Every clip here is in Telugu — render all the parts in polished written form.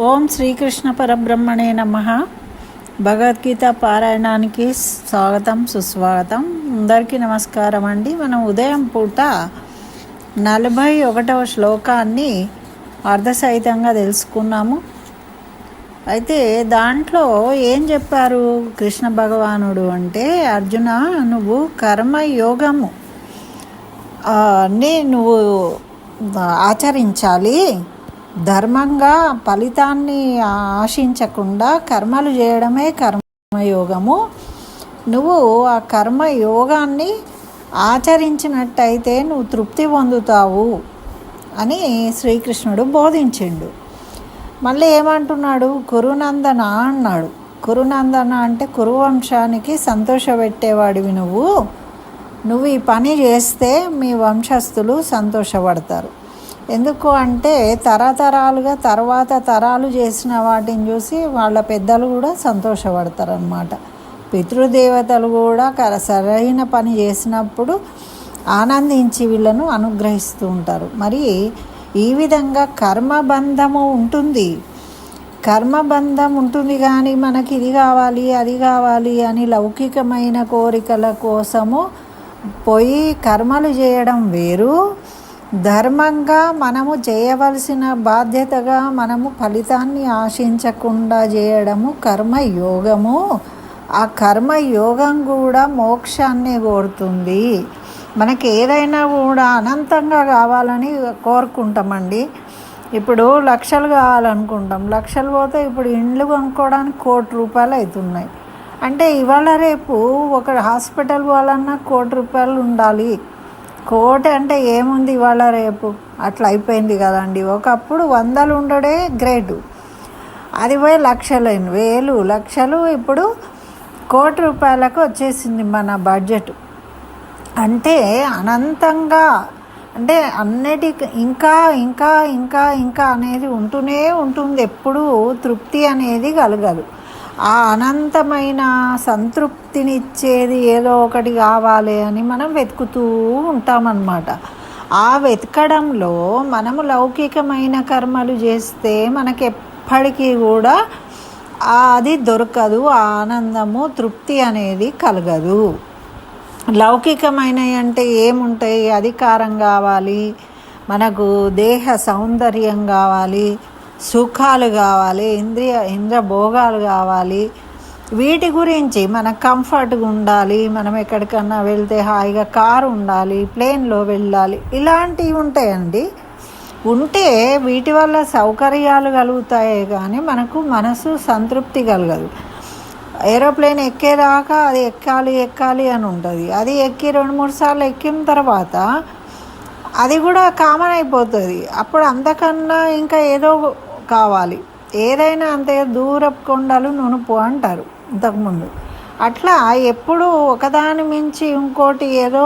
ఓం శ్రీకృష్ణ పరబ్రహ్మణే నమః. భగవద్గీత పారాయణానికి స్వాగతం సుస్వాగతం. అందరికీ నమస్కారం అండి. మనం ఉదయం పూట 41వ శ్లోకాన్ని అర్ధసహితంగా తెలుసుకున్నాము. అయితే దాంట్లో ఏం చెప్పారు కృష్ణ భగవానుడు అంటే, అర్జున నువ్వు కర్మయోగము నువ్వు ఆచరించాలి. ధర్మంగా ఫలితాన్ని ఆశించకుండా కర్మలు చేయడమే కర్మయోగము. నువ్వు ఆ కర్మయోగాన్ని ఆచరించినట్టయితే నువ్వు తృప్తి పొందుతావు అని శ్రీకృష్ణుడు బోధించిండు. మళ్ళీ ఏమంటున్నాడు, కురునందన అన్నాడు. కురునందన అంటే కురువంశానికి సంతోషపెట్టేవాడివి నువ్వు ఈ పని చేస్తే మీ వంశస్థులు సంతోషపడతారు. ఎందుకు అంటే తరతరాలుగా తర్వాత తరాలు చేసిన వాటిని చూసి వాళ్ళ పెద్దలు కూడా సంతోషపడతారు అన్నమాట. పితృదేవతలు కూడా సరైన పని చేసినప్పుడు ఆనందించి వీళ్ళను అనుగ్రహిస్తూ ఉంటారు. మరి ఈ విధంగా కర్మబంధము ఉంటుంది. కర్మబంధం ఉంటుంది కానీ మనకి ఇది కావాలి అది కావాలి అని లౌకికమైన కోరికల కోసము పోయి కర్మలు చేయడం వేరు. ధర్మంగా మనము చేయవలసిన బాధ్యతగా మనము ఫలితాన్ని ఆశించకుండా చేయడము కర్మయోగము. ఆ కర్మయోగం కూడా మోక్షాన్ని కోరుతుంది. మనకి ఏదైనా కూడా అనంతంగా కావాలని కోరుకుంటామండి. ఇప్పుడు లక్షలు కావాలనుకుంటాం, లక్షలు పోతే ఇప్పుడు ఇండ్లు కొనుక్కోవడానికి ₹1,00,00,000 అవుతున్నాయి. అంటే ఇవాళ రేపు ఒక హాస్పిటల్ పోవాలన్నా ₹1,00,00,000 ఉండాలి. 1,00,00,000 అంటే ఏముంది ఇవాళ రేపు, అట్లా అయిపోయింది కదండి. ఒకప్పుడు 100 ఉండడే గ్రేటు, అది పోయి లక్షలైన వేలు లక్షలు, ఇప్పుడు ₹1,00,00,000 వచ్చేసింది మన బడ్జెట్. అంటే అనంతంగా, అంటే అన్నిటికి ఇంకా ఇంకా ఇంకా ఇంకా అనేది ఉంటూనే ఉంటుంది. ఎప్పుడూ తృప్తి అనేది కలగదు. ఆ అనంతమైన సంతృప్తినిచ్చేది ఏదో ఒకటి కావాలి అని మనం వెతుకుతూ ఉంటామన్నమాట. ఆ వెతకడంలో మనము లౌకికమైన కర్మలు చేస్తే మనకి ఎప్పటికీ కూడా అది దొరకదు. ఆ ఆనందము తృప్తి అనేది కలగదు. లౌకికమైనవి అంటే ఏముంటాయి, అధికారం కావాలి, మనకు దేహ సౌందర్యం కావాలి, సుఖాలు కావాలి, ఇంద్రియ భోగాలు కావాలి. వీటి గురించి మనకు కంఫర్ట్గా ఉండాలి. మనం ఎక్కడికన్నా వెళ్తే హాయిగా కారు ఉండాలి, ప్లేన్లో వెళ్ళాలి, ఇలాంటివి ఉంటాయండి. ఉంటే వీటి వల్ల సౌకర్యాలు కలుగుతాయి కానీ మనకు మనసు సంతృప్తి కలగదు. ఏరోప్లేన్ ఎక్కేదాకా అది ఎక్కాలి అని ఉంటుంది. అది ఎక్కి 2-3 సార్లు ఎక్కిన తర్వాత అది కూడా కామన్ అయిపోతుంది. అప్పుడు అంతకన్నా ఇంకా ఏదో కావాలి. ఏదైనా అంతే, దూరపు కొండలు నునుపు అంటారు ఇంతకుముందు. అట్లా ఎప్పుడు ఒకదాని మించి ఇంకోటి ఏదో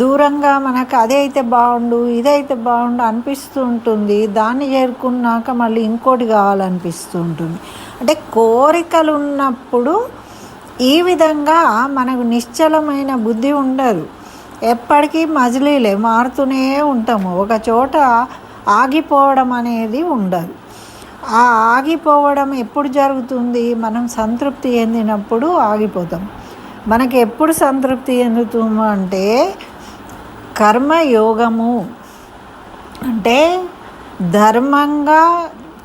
దూరంగా మనకు అదైతే బాగుండు ఇదైతే బాగుండు అనిపిస్తూ ఉంటుంది. దాన్ని చేరుకున్నాక మళ్ళీ ఇంకోటి కావాలనిపిస్తూ ఉంటుంది. అంటే కోరికలు ఉన్నప్పుడు ఈ విధంగా మనకు నిశ్చలమైన బుద్ధి ఉండదు. ఎప్పటికీ మజిలీలే మారుతూనే ఉంటాము. ఒక చోట ఆగిపోవడం అనేది ఉండదు. ఆ ఆగిపోవడం ఎప్పుడు జరుగుతుంది, మనం సంతృప్తి చెందినప్పుడు ఆగిపోతాం. మనకి ఎప్పుడు సంతృప్తి చెందుతాము అంటే కర్మయోగము అంటే ధర్మంగా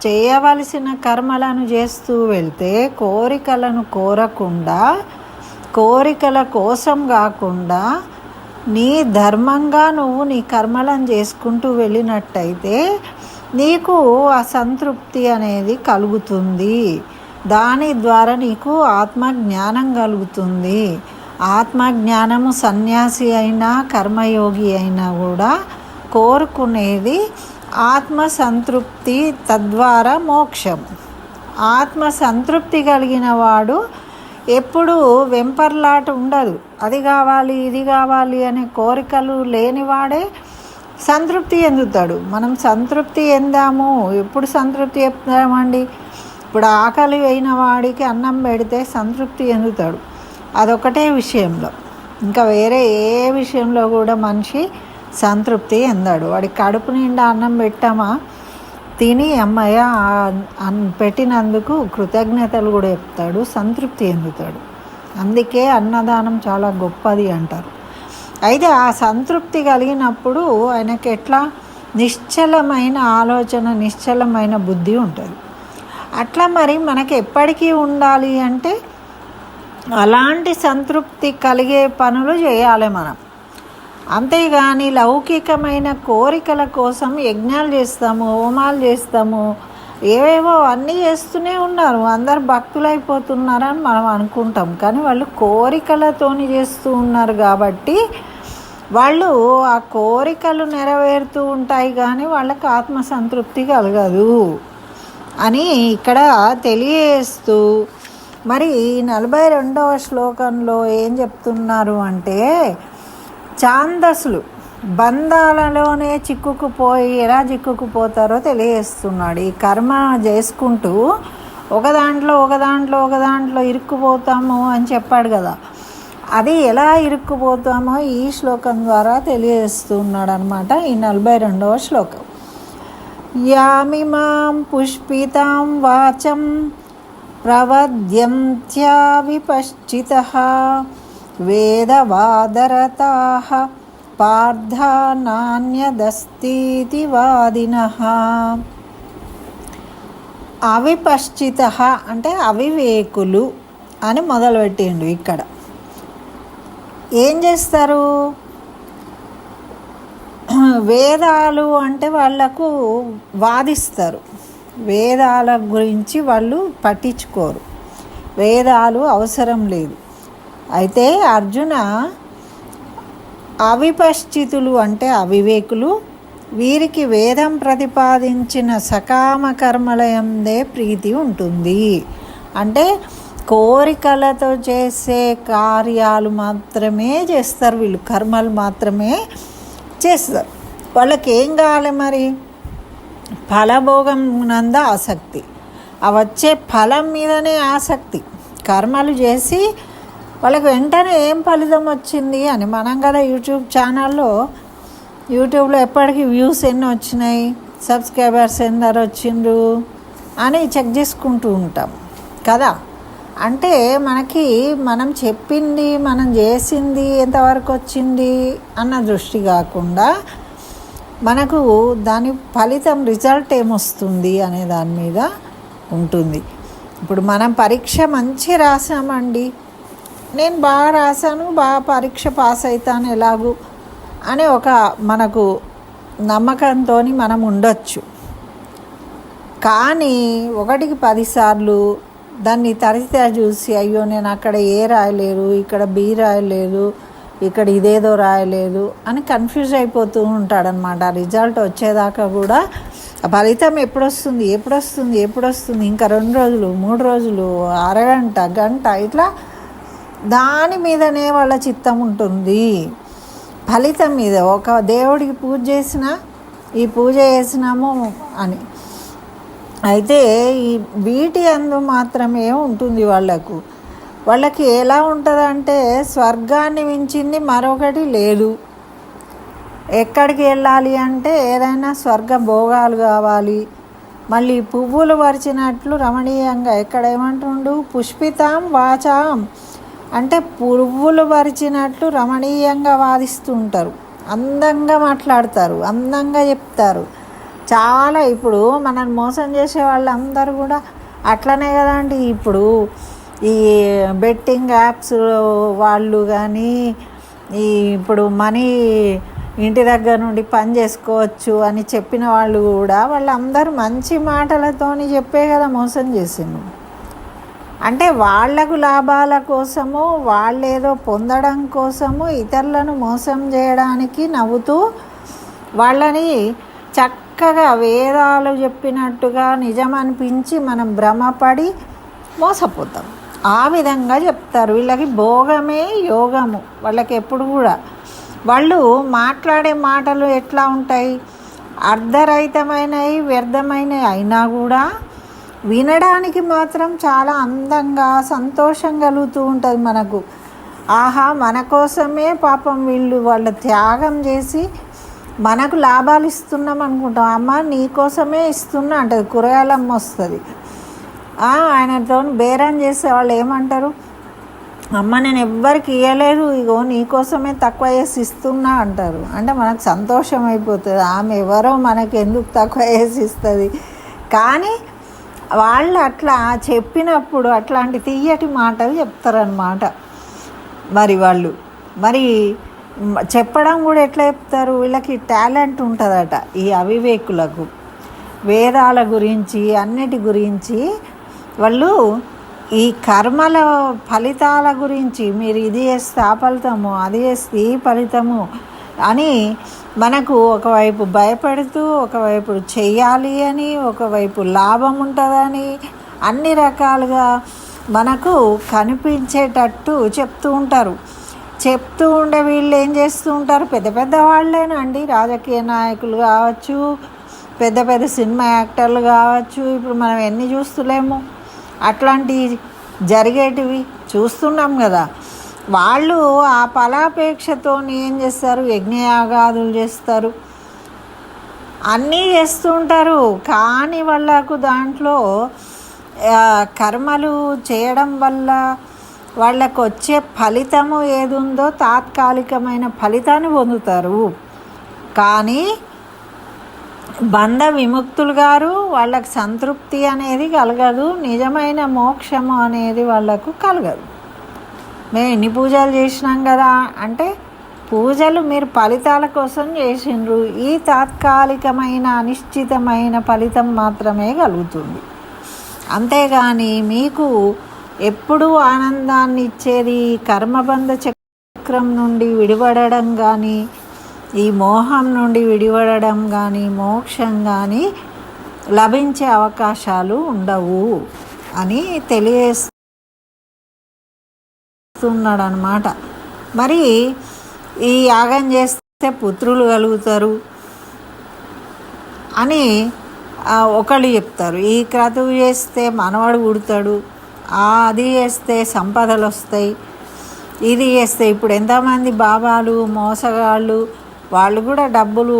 చేయవలసిన కర్మలను చేస్తూ వెళ్తే కోరికలను కోరకుండా, కోరికల కోసం కాకుండా నీ ధర్మంగా నువ్వు నీ కర్మలను చేసుకుంటూ వెళ్ళినట్టయితే నీకు ఆ సంతృప్తి అనేది కలుగుతుంది. దాని ద్వారా నీకు ఆత్మజ్ఞానం కలుగుతుంది. ఆత్మజ్ఞానము సన్యాసి అయినా కర్మయోగి అయినా కూడా కోరుకునేది ఆత్మ సంతృప్తి, తద్వారా మోక్షం. ఆత్మ సంతృప్తి కలిగిన వాడు ఎప్పుడు వెంపర్లాట ఉండదు. అది కావాలి ఇది కావాలి అనే కోరికలు లేనివాడే సంతృప్తి చెందుతాడు. మనం సంతృప్తి చెందాము. ఎప్పుడు సంతృప్తి చెప్తామండి? ఇప్పుడు ఆకలి అయిన వాడికి అన్నం పెడితే సంతృప్తి చెందుతాడు. అదొకటే విషయంలో, ఇంకా వేరే ఏ విషయంలో కూడా మనిషి సంతృప్తి చెందాడు. వాడి కడుపు నిండా అన్నం పెట్టామా, తిని అమ్మయ్య పెట్టినందుకు కృతజ్ఞతలు కూడా చెప్తాడు, సంతృప్తి చెందుతాడు. అందుకే అన్నదానం చాలా గొప్పది అంటారు. అయితే ఆ సంతృప్తి కలిగినప్పుడు ఆయనకి ఎట్లా నిశ్చలమైన ఆలోచన, నిశ్చలమైన బుద్ధి ఉంటుంది. అట్లా మరి మనకి ఎప్పటికీ ఉండాలి అంటే అలాంటి సంతృప్తి కలిగే పనులు చేయాలి మనం. అంతేగాని లౌకికమైన కోరికల కోసం యజ్ఞాలు చేస్తాము, హోమాలు చేస్తాము, ఏవేవో అన్నీ చేస్తూనే ఉన్నారు. అందరు భక్తులైపోతున్నారని మనం అనుకుంటాం, కానీ వాళ్ళు కోరికలతోని చేస్తూ ఉన్నారు కాబట్టి వాళ్ళు ఆ కోరికలు నెరవేరుతూ ఉంటాయి, కానీ వాళ్ళకి ఆత్మసంతృప్తి కలగదు అని ఇక్కడ తెలియజేస్తూ మరి 42వ శ్లోకంలో ఏం చెప్తున్నారు అంటే, ఛాందసులు బంధాలలోనే చిక్కుకుపోయి ఎలా చిక్కుకుపోతారో తెలియజేస్తున్నాడు. ఈ కర్మ చేసుకుంటూ ఒక దాంట్లో ఇరుక్కుపోతాము అని చెప్పాడు కదా, అది ఎలా ఇరుక్కుపోతామో ఈ శ్లోకం ద్వారా తెలియజేస్తున్నాడు అనమాట. ఈ 42వ శ్లోకం. యామిమాం పుష్పితాం వాచం ప్రవద్యంత్యా విపశ్చితః వేదవాదరతాః పార్థ నాన్యదస్తితి వాదినః. అవిపశ్చితః అంటే అవివేకులు అని మొదలుపెట్టిండు. ఇక్కడ ఏం చేస్తారు? వేదాలు అంటే వాళ్లకు వాదిస్తారు, వేదాల గురించి వాళ్ళు పట్టించుకోరు, వేదాలు అవసరం లేదు. అయితే అర్జున, అవిపశ్చితులు అంటే అవివేకులు, వీరికి వేదం ప్రతిపాదించిన సకామ కర్మలయందే ప్రీతి ఉంటుంది. అంటే కోరికలతో చేసే కార్యాలు మాత్రమే చేస్తారు వీళ్ళు, కర్మలు మాత్రమే చేస్తారు. వాళ్ళకి ఏం కావాలి మరి? ఫలభోగం నంద ఆసక్తి, ఆ వచ్చే ఫలం మీదనే ఆసక్తి. కర్మలు చేసి వాళ్ళకి వెంటనే ఏం ఫలితం వచ్చింది అని మనం కదా యూట్యూబ్లో ఎప్పటికీ వ్యూస్ ఎన్ని వచ్చినాయి, సబ్స్క్రైబర్స్ ఎందరు వచ్చిండ్రు అని చెక్ చేసుకుంటూ ఉంటాం కదా. అంటే మనకి మనం చెప్పింది, మనం చేసింది ఎంతవరకు వచ్చింది అన్న దృష్టి కాకుండా మనకు దాని ఫలితం, రిజల్ట్ ఏమొస్తుంది అనే దాని మీద ఉంటుంది. ఇప్పుడు మనం పరీక్ష మంచి రాసామండి, నేను బాగా రాశాను, బాగా పరీక్ష పాస్ అవుతాను ఎలాగూ అని ఒక మనకు నమ్మకంతో మనం ఉండొచ్చు. కానీ 1కి 10 సార్లు దాన్ని తరితే చూసి, అయ్యో నేను అక్కడ ఏ రాయలేదు, ఇక్కడ బి రాయలేదు, ఇక్కడ ఇదేదో రాయలేదు అని కన్ఫ్యూజ్ అయిపోతూ ఉంటాడనమాట. రిజల్ట్ వచ్చేదాకా కూడా ఆ ఫలితం ఎప్పుడొస్తుంది ఇంకా 2 రోజులు, 3 రోజులు, అరగంట, గంట, ఇట్లా దాని మీదనే వాళ్ళ చిత్తం ఉంటుంది, ఫలితం మీద. ఒక దేవుడికి పూజ చేసినా, ఈ పూజ చేసినాము అని. అయితే ఈ వీటి అందు మాత్రమే ఉంటుంది వాళ్ళకి ఎలా ఉంటుందంటే, స్వర్గాన్ని మించింది మరొకటి లేదు. ఎక్కడికి వెళ్ళాలి అంటే ఏదైనా స్వర్గ భోగాలు కావాలి. మళ్ళీ పువ్వులు పరిచినట్లు రమణీయంగా, ఎక్కడ ఏమంటుండు, పుష్పితాం వాచాం అంటే పువ్వులు పరిచినట్లు రమణీయంగా వాదిస్తూ ఉంటారు, అందంగా మాట్లాడతారు, అందంగా చెప్తారు. చాలా ఇప్పుడు మనల్ని మోసం చేసే వాళ్ళందరూ కూడా అట్లనే కదండి. ఇప్పుడు ఈ బెట్టింగ్ యాప్స్ వాళ్ళు కానీ, ఇప్పుడు మనీ ఇంటి దగ్గర నుండి పని చేసుకోవచ్చు అని చెప్పిన వాళ్ళు కూడా, వాళ్ళందరూ మంచి మాటలతోని చెప్పే కదా మోసం చేసిండు. అంటే వాళ్లకు లాభాల కోసము, వాళ్ళేదో పొందడం కోసము ఇతరులను మోసం చేయడానికి నవ్వుతూ వాళ్ళని చక్కగా వేదాలు చెప్పినట్టుగా నిజం అనిపించి మనం భ్రమపడి మోసపోతాం. ఆ విధంగా చెప్తారు. వీళ్ళకి భోగమే యోగము. వాళ్ళకి ఎప్పుడు కూడా వాళ్ళు మాట్లాడే మాటలు ఎట్లా ఉంటాయి, అర్ధరహితమైనవి, వ్యర్థమైనవి అయినా కూడా వినడానికి మాత్రం చాలా అందంగా, సంతోషం కలుగుతూ ఉంటుంది మనకు. ఆహా, మన కోసమే పాపం వాళ్ళ త్యాగం చేసి మనకు లాభాలు ఇస్తున్నాం అనుకుంటాం. అమ్మ నీకోసమే ఇస్తున్నా అంటది, కూరగాయలమ్మ వస్తుంది. ఆయనతో బేరం చేసే వాళ్ళు ఏమంటారు, అమ్మ నేను ఎవ్వరికి ఇవ్వలేదు, ఇగో నీకోసమే తక్కువ చేసి ఇస్తున్నా అంటారు. అంటే మనకు సంతోషం అయిపోతుంది, ఆమె ఎవరో మనకి ఎందుకు తక్కువ చేసి ఇస్తుంది. కానీ వాళ్ళు అట్లా చెప్పినప్పుడు అట్లాంటి తీయటి మాటలు చెప్తారనమాట. మరి చెప్పడం కూడా ఎట్లా చెప్తారు, వీళ్ళకి టాలెంట్ ఉంటుందట. ఈ అవివేకులకు వేదాల గురించి అన్నిటి గురించి వాళ్ళు ఈ కర్మల ఫలితాల గురించి, మీరు ఇది చేస్తే ఆ ఫలితము, అది చేస్తే ఈ ఫలితము అని మనకు ఒకవైపు భయపెడుతూ, ఒకవైపు చెయ్యాలి అని, ఒకవైపు లాభం ఉంటుందని, అన్ని రకాలుగా మనకు కనిపించేటట్టు చెప్తూ ఉంటారు. చెప్తూ ఉండే వీళ్ళు ఏం చేస్తూ ఉంటారు, పెద్ద పెద్ద వాళ్ళేనండి, రాజకీయ నాయకులు కావచ్చు, పెద్ద పెద్ద సినిమా యాక్టర్లు కావచ్చు. ఇప్పుడు మనం ఎన్ని చూస్తలేము, అట్లాంటి జరిగేటివి చూస్తున్నాం కదా. వాళ్ళు ఆ ఫలాపేక్షతో ఏం చేస్తారు, యజ్ఞయాగాదులు చేస్తారు, అన్నీ చేస్తూ ఉంటారు. కానీ వాళ్ళకు దాంట్లో కర్మలు చేయడం వల్ల వాళ్ళకు వచ్చే ఫలితము ఏది ఉందో తాత్కాలికమైన ఫలితాన్ని పొందుతారు. కానీ బంధ విముక్తులు గారు వాళ్ళకు సంతృప్తి అనేది కలగదు, నిజమైన మోక్షము అనేది వాళ్ళకు కలగదు. మేము ఎన్ని పూజలు చేసినాం కదా అంటే, పూజలు మీరు ఫలితాల కోసం చేసిండ్రు, ఈ తాత్కాలికమైన అనిశ్చితమైన ఫలితం మాత్రమే కలుగుతుంది. అంతేగాని మీకు ఎప్పుడూ ఆనందాన్ని ఇచ్చేది కర్మబంధ చక్రం నుండి విడిపడడం కానీ, ఈ మోహం నుండి విడిపడడం కానీ, మోక్షం కానీ లభించే అవకాశాలు ఉండవు అని తెలియజేస్తున్నాడు అన్నమాట. మరి ఈ యాగం చేస్తే పుత్రులు కలుగుతారు అని ఒకళ్ళు చెప్తారు, ఈ క్రతువు చేస్తే మనవాడు పుడతాడు, అది చేస్తే సంపదలు వస్తాయి, ఇది చేస్తే. ఇప్పుడు ఎంతమంది బాబాలు మోసగాళ్ళు వాళ్ళు కూడా డబ్బులు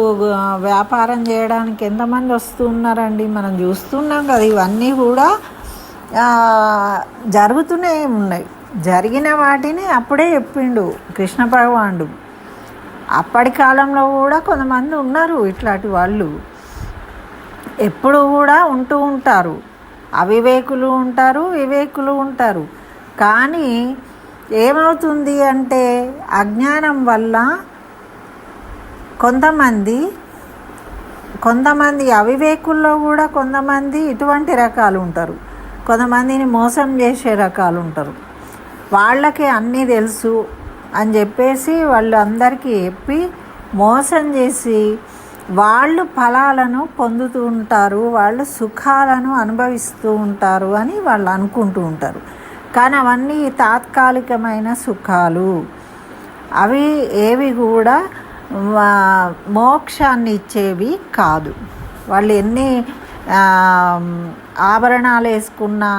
వ్యాపారం చేయడానికి ఎంతమంది వస్తూ ఉన్నారండి, మనం చూస్తున్నాం కదా. ఇవన్నీ కూడా జరుగుతూనే ఉన్నాయి. జరిగిన వాటిని అప్పుడే చెప్పిండు కృష్ణ భగవానుడు. అప్పటి కాలంలో కూడా కొంతమంది ఉన్నారు ఇట్లాంటి వాళ్ళు, ఎప్పుడు కూడా ఉంటూ ఉంటారు. అవివేకులు ఉంటారు, వివేకులు ఉంటారు. కానీ ఏమవుతుంది అంటే, అజ్ఞానం వల్ల కొంతమంది అవివేకుల్లో కూడా కొంతమంది ఇటువంటి రకాలు ఉంటారు, కొంతమందిని మోసం చేసే రకాలు ఉంటారు. వాళ్ళకి అన్నీ తెలుసు అని చెప్పేసి వాళ్ళు అందరికీ చెప్పి మోసం చేసి వాళ్ళు ఫలాలను పొందుతూ ఉంటారు, వాళ్ళు సుఖాలను అనుభవిస్తూ ఉంటారు అని వాళ్ళు అనుకుంటూ ఉంటారు. కానీ అవన్నీ తాత్కాలికమైన సుఖాలు, అవి ఏవి కూడా మోక్షాన్ని ఇచ్చేవి కాదు. వాళ్ళు ఎన్ని ఆభరణాలు వేసుకున్నా,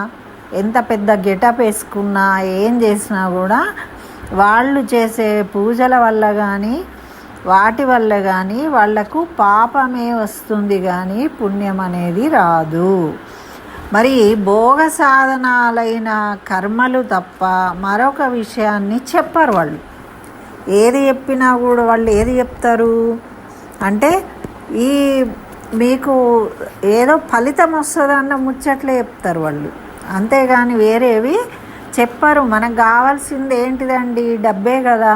ఎంత పెద్ద గెటప్ వేసుకున్నా, ఏం చేసినా కూడా వాళ్ళు చేసే పూజల వల్ల కానీ వాటి వల్ల కానీ వాళ్లకు పాపమే వస్తుంది కానీ పుణ్యం అనేది రాదు. మరి భోగ సాధనాలైన కర్మలు తప్ప మరొక విషయాన్ని చెప్పరు వాళ్ళు. ఏది చెప్పినా కూడా వాళ్ళు ఏది చెప్తారు అంటే, ఈ మీకు ఏదో ఫలితం వస్తుందన్న ముచ్చట్లే చెప్తారు వాళ్ళు, అంతేగాని వేరేవి చెప్పరు. మనకు కావాల్సింది ఏంటిదండి, డబ్బే కదా.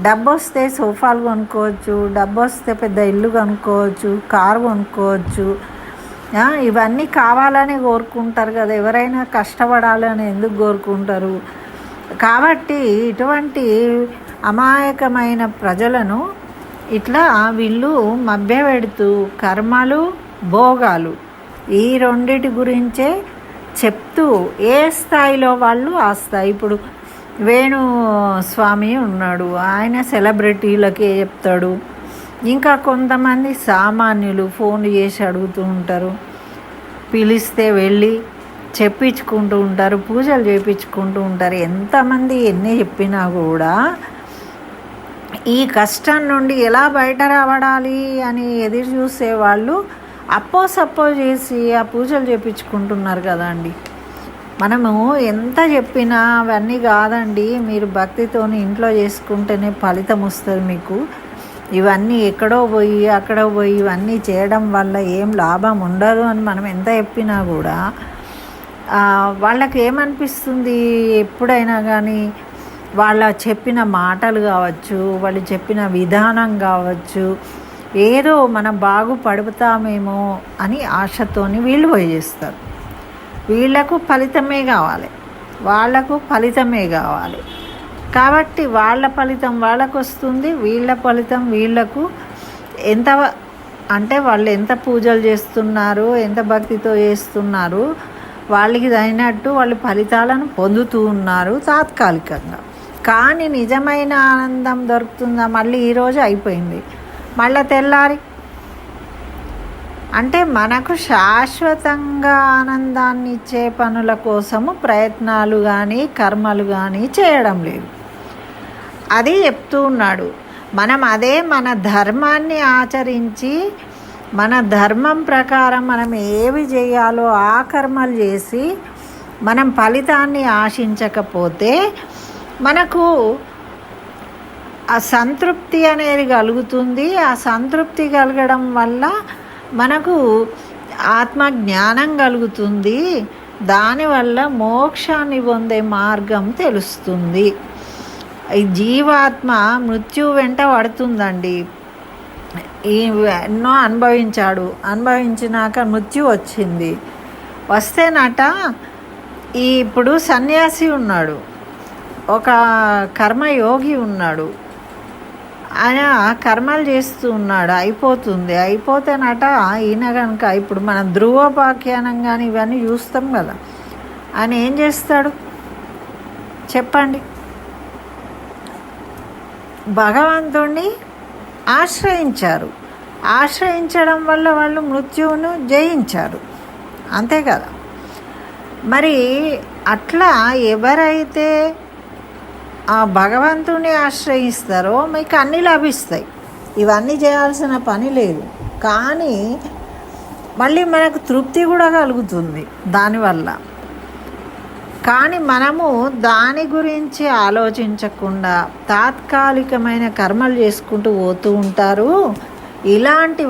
డబ్బు వస్తే సోఫాలు కొనుక్కోవచ్చు, డబ్బు వస్తే పెద్ద ఇల్లు కొనుక్కోవచ్చు, కారు కొనుక్కోవచ్చు. ఇవన్నీ కావాలని కోరుకుంటారు కదా, ఎవరైనా కష్టపడాలని ఎందుకు కోరుకుంటారు? కాబట్టి ఇటువంటి అమాయకమైన ప్రజలను ఇట్లా వీళ్ళు మభ్యపెడుతూ కర్మలు భోగాలు ఈ రెండిటి గురించే చెప్తూ ఏ స్థాయిలో వాళ్ళు ఆ స్థాయి. ఇప్పుడు వేణు స్వామి ఉన్నాడు, ఆయన సెలబ్రిటీలకే చెప్తాడు. ఇంకా కొంతమంది సామాన్యులు ఫోన్లు చేసి అడుగుతూ ఉంటారు, పిలిస్తే వెళ్ళి చెప్పించుకుంటూ ఉంటారు, పూజలు చేయించుకుంటూ ఉంటారు. ఎంతమంది ఎన్ని చెప్పినా కూడా ఈ కష్టం నుండి ఎలా బయట రావడాలి అని ఎదురు చూసేవాళ్ళు సప్పో చేసి ఆ పూజలు చేపించుకుంటున్నారు కదండి. మనము ఎంత చెప్పినా అవన్నీ కాదండి, మీరు భక్తితోని ఇంట్లో చేసుకుంటేనే ఫలితం వస్తుంది మీకు. ఇవన్నీ ఎక్కడో పోయి అక్కడో పోయి ఇవన్నీ చేయడం వల్ల ఏం లాభం ఉండదు అని మనం ఎంత చెప్పినా కూడా వాళ్ళకి ఏమనిపిస్తుంది, ఎప్పుడైనా కానీ వాళ్ళ చెప్పిన మాటలు కావచ్చు, వాళ్ళు చెప్పిన విధానం కావచ్చు, ఏదో మనం బాగుపడుతామేమో అని ఆశతోని వీళ్ళు పోయి చేస్తారు. వీళ్లకు ఫలితమే కావాలి, వాళ్లకు ఫలితమే కావాలి. కాబట్టి వాళ్ళ ఫలితం వాళ్ళకు వస్తుంది, వీళ్ళ ఫలితం వీళ్లకు. ఎంత అంటే వాళ్ళు ఎంత పూజలు చేస్తున్నారు, ఎంత భక్తితో చేస్తున్నారు, వాళ్ళకి అయినట్టు వాళ్ళు ఫలితాలను పొందుతూ ఉన్నారు తాత్కాలికంగా. కానీ నిజమైన ఆనందం దొరుకుతుందా? మళ్ళీ ఈరోజు అయిపోయింది, మళ్ళీ తెల్లారి. అంటే మనకు శాశ్వతంగా ఆనందాన్ని ఇచ్చే పనుల కోసము ప్రయత్నాలు కానీ కర్మలు కానీ చేయడం లేదు. అది చెప్తూ ఉన్నాడు. మనం అదే మన ధర్మాన్ని ఆచరించి మన ధర్మం ప్రకారం మనం ఏవి చేయాలో ఆ కర్మలు చేసి మనం ఫలితాన్ని ఆశించకపోతే మనకు ఆ సంతృప్తి అనేది కలుగుతుంది. ఆ సంతృప్తి కలగడం వల్ల మనకు ఆత్మజ్ఞానం కలుగుతుంది. దానివల్ల మోక్షాన్ని పొందే మార్గం తెలుస్తుంది. ఈ జీవాత్మ మృత్యు వెంట పడుతుందండి. ఎన్నో అనుభవించినాక మృత్యు వచ్చింది. వస్తేనట ఇప్పుడు సన్యాసి ఉన్నాడు, ఒక కర్మయోగి ఉన్నాడు, ఆయన కర్మలు చేస్తూ ఉన్నాడు, అయిపోతేనట ఈయన కనుక ఇప్పుడు మనం ధ్రువోపాఖ్యానం కానీ ఇవన్నీ చూస్తాం కదా, ఆయన ఏం చేస్తాడు చెప్పండి? భగవంతుణ్ణి ఆశ్రయించడం వల్ల వాళ్ళు మృత్యువును జయించారు, అంతే కదా. మరి అట్లా ఎవరైతే ఆ భగవంతుని ఆశ్రయిస్తారో మీకు అన్నీ లభిస్తాయి, ఇవన్నీ చేయాల్సిన పని లేదు. కానీ మళ్ళీ మనకు తృప్తి కూడా కలుగుతుంది దానివల్ల. కానీ మనము దాని గురించి ఆలోచించకుండా తాత్కాలికమైన కర్మలు చేసుకుంటూ పోతూ ఉంటారు. ఎలాంటి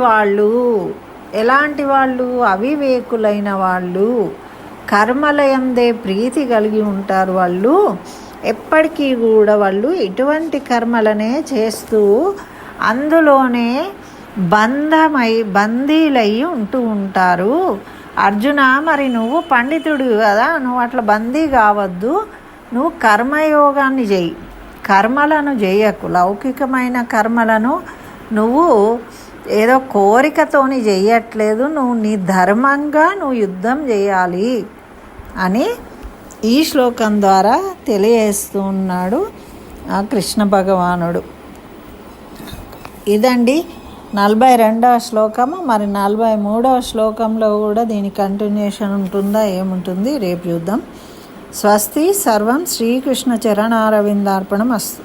వాళ్ళు అవివేకులైన వాళ్ళు, కర్మలయందే ప్రీతి కలిగి ఉంటారు. వాళ్ళు ఎప్పటికీ కూడా వాళ్ళు ఇటువంటి కర్మలనే చేస్తూ అందులోనే బందీలై ఉంటూ ఉంటారు. అర్జున, మరి నువ్వు పండితుడు కదా, నువ్వు అట్లా బందీ కావద్దు, నువ్వు కర్మయోగాన్ని చెయ్యి, కర్మలను చేయకు, లౌకికమైన కర్మలను నువ్వు ఏదో కోరికతోని చెయ్యట్లేదు, నువ్వు నీ ధర్మంగా నువ్వు యుద్ధం చేయాలి అని ఈ శ్లోకం ద్వారా తెలియజేస్తూ ఉన్నాడు ఆ కృష్ణ భగవానుడు. ఇదండి 42వ శ్లోకము. మరి 43వ శ్లోకంలో కూడా దీని కంటిన్యూషన్ ఉంటుందా ఏముంటుంది రేపు చూద్దాం. స్వస్తి. సర్వం శ్రీకృష్ణ చరణారవిందార్పణం అస్తు.